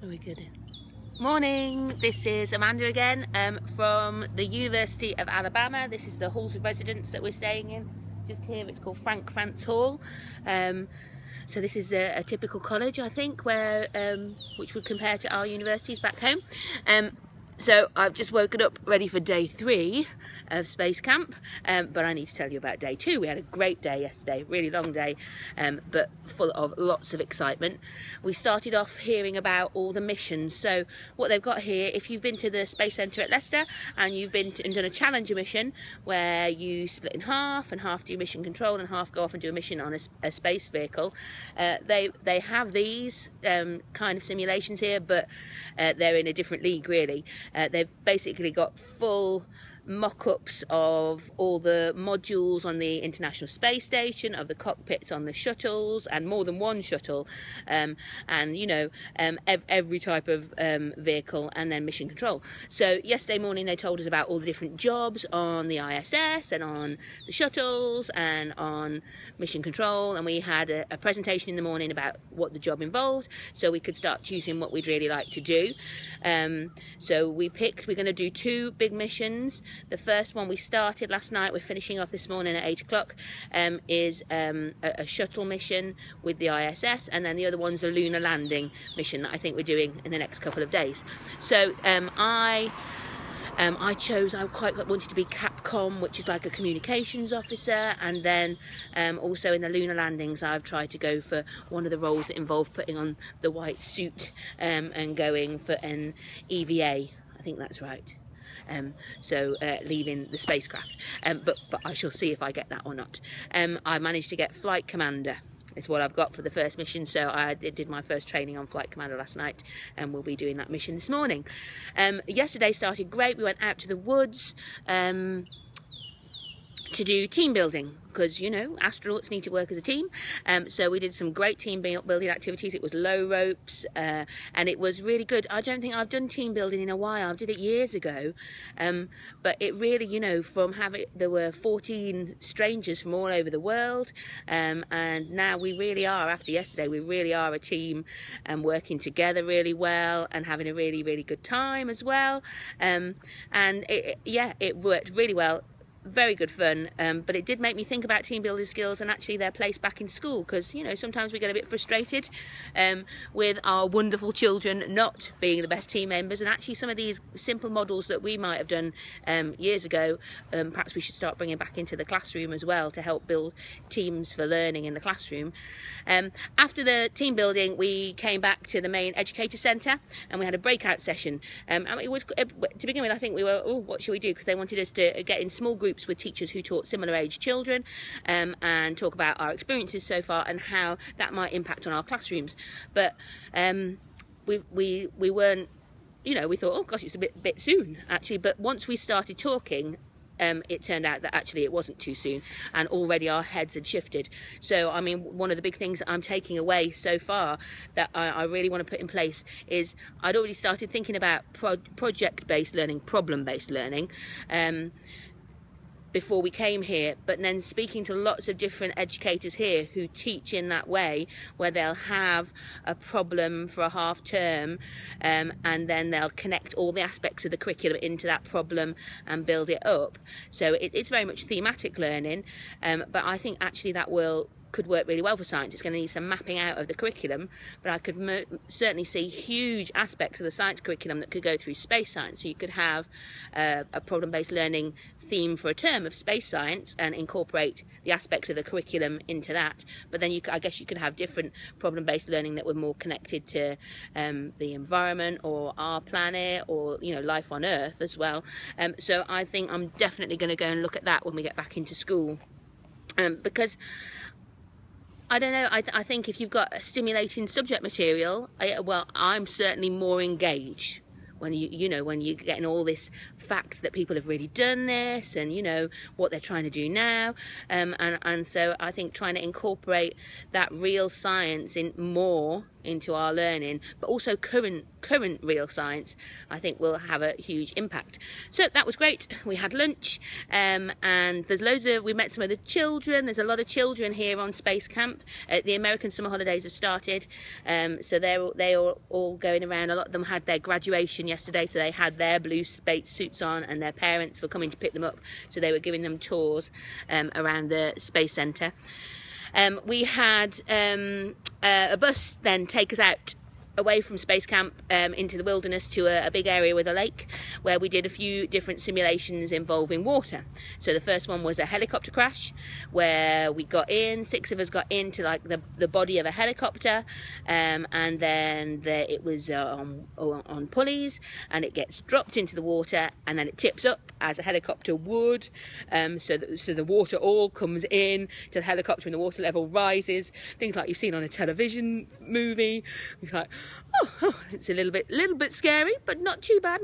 Are we good? Morning, this is Amanda again from the University of Alabama. This is the halls of residence that we're staying in. Just here, it's called Frank Frantz Hall. So this is a typical college, I think, where which would compare to our universities back home. So I've just woken up ready for day 3 of Space Camp, but I need to tell you about day 2. We had a great day yesterday, really long day, but full of lots of excitement. We started off hearing about all the missions. So what they've got here, if you've been to the Space Centre at Leicester and you've been and done a Challenger mission where you split in half and half do mission control and half go off and do a mission on a space vehicle, they have these kind of simulations here, but they're in a different league really. They've basically got full mock-ups of all the modules on the International Space Station, of the cockpits on the shuttles, and more than one shuttle, and you know, every type of vehicle, and then mission control. So yesterday morning they told us about all the different jobs on the ISS and on the shuttles and on mission control, and we had a presentation in the morning about what the job involved, so we could start choosing what we'd really like to do. So we're going to do 2 big missions. The first one we started last night, we're finishing off this morning at 8 o'clock, is a shuttle mission with the ISS, and then the other one's a lunar landing mission that I think we're doing in the next couple of days. So I quite wanted to be Capcom, which is like a communications officer, and then also in the lunar landings I've tried to go for one of the roles that involve putting on the white suit and going for an EVA, I think that's right. So leaving the spacecraft, but I shall see if I get that or not. I managed to get Flight Commander. It's what I've got for the first mission, so I did my first training on Flight Commander last night, and we'll be doing that mission this morning. Yesterday started great. We went out to the woods to do team building, because, you know, astronauts need to work as a team. So we did some great team building activities. It was low ropes, and it was really good. I don't think I've done team building in a while. I did it years ago, but it really, you know, there were 14 strangers from all over the world, and now we really are, after yesterday, we really are a team, and working together really well and having a really, really good time as well. And it worked really well. Very good fun, but it did make me think about team building skills and actually their place back in school, because, you know, sometimes we get a bit frustrated with our wonderful children not being the best team members, and actually some of these simple models that we might have done years ago, perhaps we should start bringing back into the classroom as well to help build teams for learning in the classroom. After the team building, we came back to the main Educator Centre and we had a breakout session. It was, to begin with, I think we were, oh, what should we do, because they wanted us to get in small groups with teachers who taught similar age children, and talk about our experiences so far and how that might impact on our classrooms. But we weren't, you know, we thought, oh gosh, it's a bit soon actually, but once we started talking, it turned out that actually it wasn't too soon, and already our heads had shifted. So, I mean, one of the big things that I'm taking away so far that I really want to put in place is I'd already started thinking about project-based learning, problem-based learning, before we came here, but then speaking to lots of different educators here who teach in that way, where they'll have a problem for a half term, and then they'll connect all the aspects of the curriculum into that problem and build it up. So it's very much thematic learning, but I think actually that could work really well for science. It's going to need some mapping out of the curriculum, but I could certainly see huge aspects of the science curriculum that could go through space science. So you could have a problem-based learning theme for a term of space science and incorporate the aspects of the curriculum into that. But then I guess you could have different problem-based learning that were more connected to the environment or our planet, or, you know, life on Earth as well. So I think I'm definitely going to go and look at that when we get back into school, because I don't know, I think if you've got a stimulating subject material, well, I'm certainly more engaged when when you're getting all this facts that people have really done this, and, you know, what they're trying to do now, and so I think trying to incorporate that real science in more into our learning, but also current real science, I think will have a huge impact. So that was great. We had lunch, and there's we met some of the children. There's a lot of children here on Space Camp. The American summer holidays have started, so they are all going around. A lot of them had their graduation yesterday, so they had their blue space suits on, and their parents were coming to pick them up, so they were giving them tours around the Space Centre. We had a bus then take us out away from Space Camp into the wilderness to a big area with a lake, where we did a few different simulations involving water. So the first one was a helicopter crash, where we got in, 6 of us got into like the body of a helicopter, and then it was on pulleys, and it gets dropped into the water, and then it tips up as a helicopter would, so the water all comes in to the helicopter and the water level rises, things like you've seen on a television movie. It's like, oh, it's a little bit scary, but not too bad.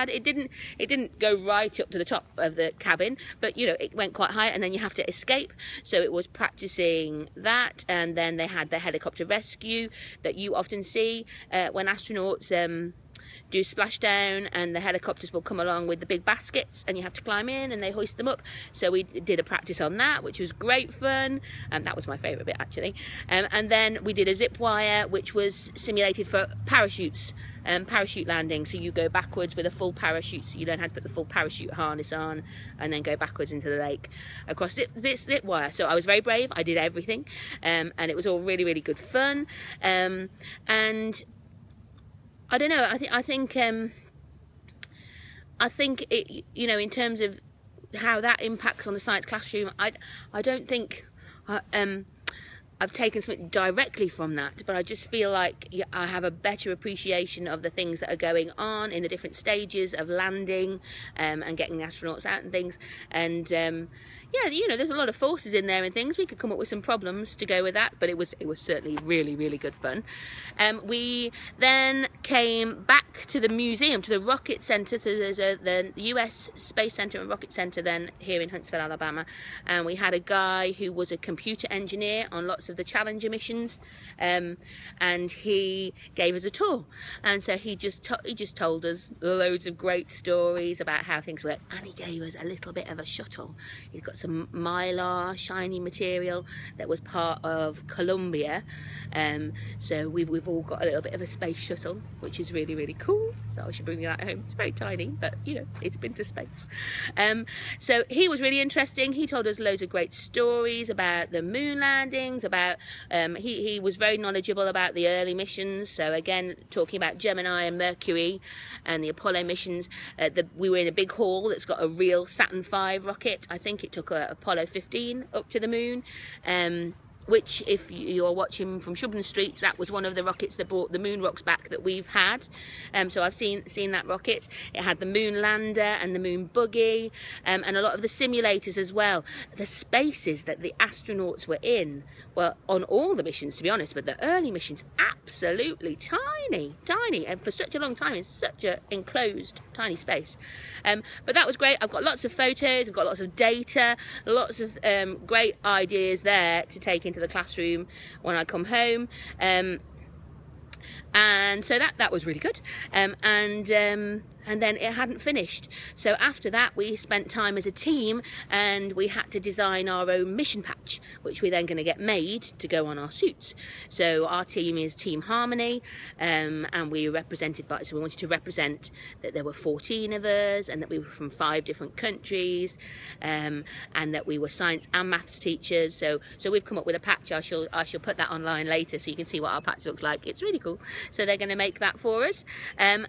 It didn't go right up to the top of the cabin, but you know, it went quite high, and then you have to escape. So it was practicing that, and then they had the helicopter rescue that you often see when astronauts do splashdown, and the helicopters will come along with the big baskets, and you have to climb in and they hoist them up. So we did a practice on that, which was great fun, and that was my favourite bit actually. And then we did a zip wire, which was simulated for parachutes, parachute landing. So you go backwards with a full parachute, so you learn how to put the full parachute harness on and then go backwards into the lake across this zip wire. So I was very brave, I did everything, and it was all really good fun. And I don't know, I think it, you know, in terms of how that impacts on the science classroom, I don't think I've taken something directly from that, but I just feel like I have a better appreciation of the things that are going on in the different stages of landing, and getting the astronauts out and things. And yeah, you know, there's a lot of forces in there and things. We could come up with some problems to go with that, but it was certainly really good fun. We then came back to the museum, to the Rocket Center. So there's the US Space Center and Rocket Center then here in Huntsville, Alabama, and we had a guy who was a computer engineer on lots of the Challenger missions, and he gave us a tour. And so he just told us loads of great stories about how things work, and he gave us a little bit of a shuttle. He's got some mylar shiny material that was part of Columbia, so we've all got a little bit of a space shuttle, which is really cool. So I should bring that home. It's very tiny, but you know, it's been to space. So he was really interesting. He told us loads of great stories about the moon landings, about he was very knowledgeable about the early missions. So again, talking about Gemini and Mercury and the Apollo missions. We were in a big hall that's got a real Saturn V rocket. I think it took Apollo 15 up to the moon, which, if you're watching from Shubman Street, that was one of the rockets that brought the moon rocks back that we've had. So I've seen that rocket. It had the moon lander and the moon buggy, and a lot of the simulators as well. The spaces that the astronauts were in were on all the missions, to be honest, but the early missions, absolutely tiny, and for such a long time in such an enclosed tiny space. But that was great. I've got lots of photos, I've got lots of data, lots of great ideas there to take into the classroom when I come home, and so that was really good. And then it hadn't finished, so after that we spent time as a team, and we had to design our own mission patch, which we're then going to get made to go on our suits. So our team is Team Harmony, and we were represented by, so we wanted to represent that there were 14 of us, and that we were from 5 different countries, and that we were science and maths teachers. So we've come up with a patch. I shall put that online later so you can see what our patch looks like. It's really cool. So they're going to make that for us, and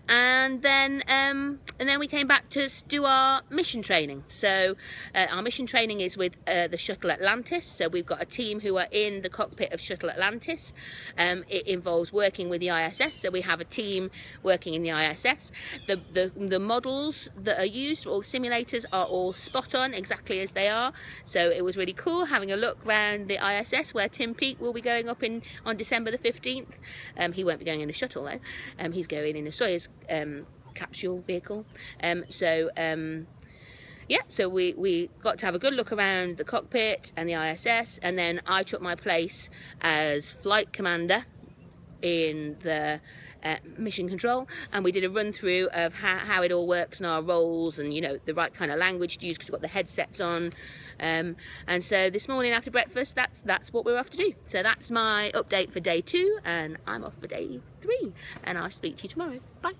then we came back to do our mission training. So our mission training is with the Shuttle Atlantis. So we've got a team who are in the cockpit of Shuttle Atlantis. It involves working with the ISS. So we have a team working in the ISS. The models that are used, all the simulators, are all spot on, exactly as they are. So it was really cool having a look around the ISS, where Tim Peake will be going up on December the 15th. He won't be going in a shuttle though. He's going in a Soyuz capsule vehicle. Yeah, so we got to have a good look around the cockpit and the ISS, and then I took my place as flight commander in the mission control, and we did a run through of how it all works and our roles, and you know, the right kind of language to use because we've got the headsets on. And so this morning after breakfast, that's what we're off to do. So that's my update for day 2, and I'm off for day 3, and I'll speak to you tomorrow. Bye.